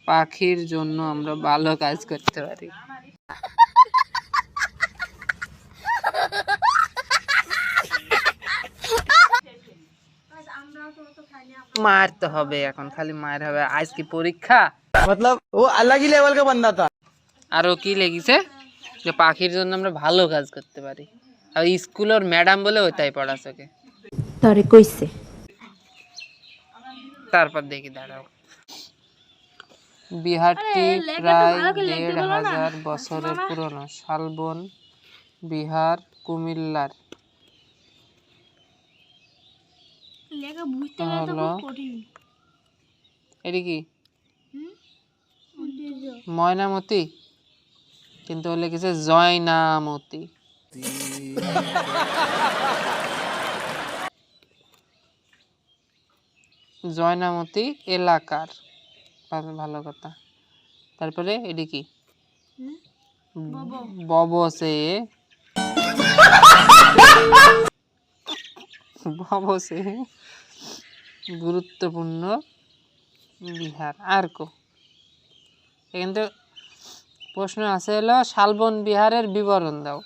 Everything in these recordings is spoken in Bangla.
পাখির জন্য আমরা ভালো কাজ করতে পারি। মার তো হবে, এখন খালি মার হবে। আজ কি পরীক্ষা? मतलब वो अलग ही लेवल का बंदा था। আরো কি লেগেছে যে পাখির জন্য আমরা ভালো কাজ করতে পারি, আর স্কুলের ম্যাডাম বলে ওইটাই পড়াশোকে। তরে কইছে। তারপর দেখি, দাঁড়াও। বিহারটি প্রায় ১,৫০০ বছরের পুরনো। শালবন বিহার কুমিল্লার হলো। এটা কি ময়নামতি, কিন্তু লিখেছে জয়নামতি। জয়নামতি এলাকার, ভালো কথা। তারপরে এটি কি ববসে ববসে গুরুত্বপূর্ণ বিহার। আর কো এখানে তো প্রশ্ন আছে হলো শালবন বিহারের বিবরণ দাও।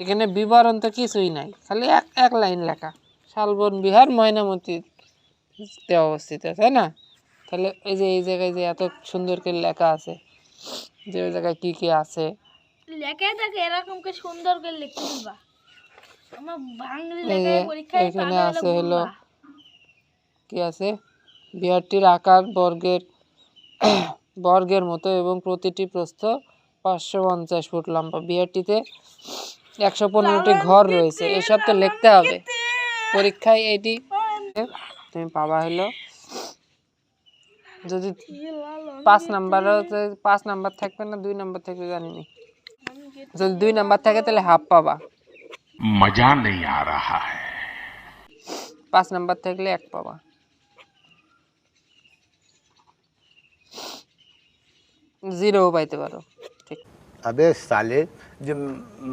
এখানে বিবরণ তো কিছুই নাই, খালি এক লাইন লেখা, শালবন বিহার ময়নামতিতে অবস্থিত, তাই না? তাহলে এই যে এই জায়গায় যে এত সুন্দর করে লেখা আছে, যে ওই জায়গায় কি কি আছে লেখা থাকে, এরকম করে সুন্দর করে লিখতে দিবা। আমার বাংলা লেখায় পরীক্ষায় এখানে আছে হলো কি আছে, বিহারটির আকার বর্গের মতো এবং প্রতিটি প্রস্থ ৫৫০ ফুট লম্বা। বিহারটিতে ১১৫টি ঘর রয়েছে। এসব তো লিখতে হবে পরীক্ষায়। এটি তুমি পাবা হলো, যদি ৫ নাম্বার থাকবে না ২ নাম্বার থাকবে জানিনি। যদি ২ নাম্বার থাকে তাহলে হাফ পাবা। মজা নেই আ রাহা হ্যায়। ৫ নাম্বার থাকলে ১ পাবা। জিরোও পাইতে পারো। ঠিক। अबे साले जो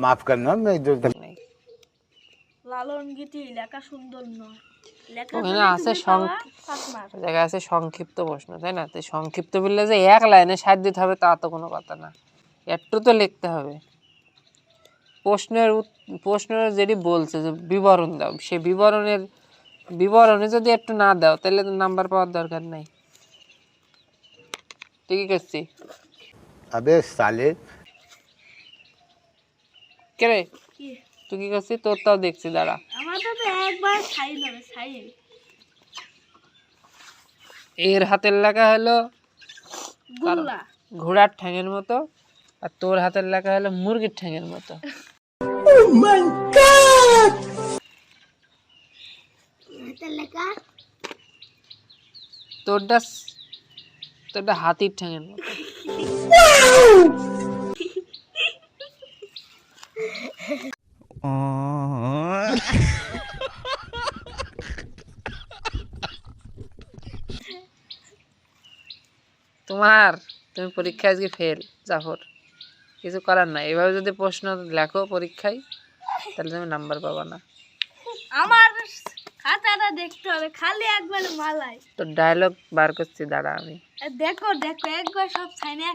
माफ करना, मैं जो লালন গীতি লেখা সুন্দর নয়। ওখানে আছে জায়গায় আছে সংক্ষিপ্ত প্রশ্ন, তাই না? তো সংক্ষিপ্ত বললে যে এক লাইনে ৬০ দিতে হবে তা তো কোনো কথা না, একটু তো লিখতে হবে। প্রশ্নের যেটি বলছে যে বিবরণ দাও, সে বিবরণে যদি একটু না দাও তাহলে তো নাম্বার পাওয়ার দরকার নাই। ঠিকই করছি। अबे साले কে রে, তুই কি করছিস? তোর তাও দেখছি, দাঁড়া। আমাদের তো একবার সাইল হবে, সাইল। এর হাতের লেখা হলো গুল্লা ঘোড়ার ঠ্যাঙের মতো, আর তোর হাতের লেখা হলো মুরগির ঠ্যাঙের মতো। হাতের লেখা তোরটা হাতির ঠ্যাঙের মতো। তুমি পরীক্ষায় আজকে ফেল, জাফর। কিছু করার নাই, এভাবে যদি প্রশ্ন লেখো পরীক্ষায় তাহলে তুমি নাম্বার পাবা না। আমার খাতাটা দেখতে হবে, খালি একবার মালাই। তো ডায়লগ বার করছি, দাঁড়া আমি। দেখো একবার সব সাইনে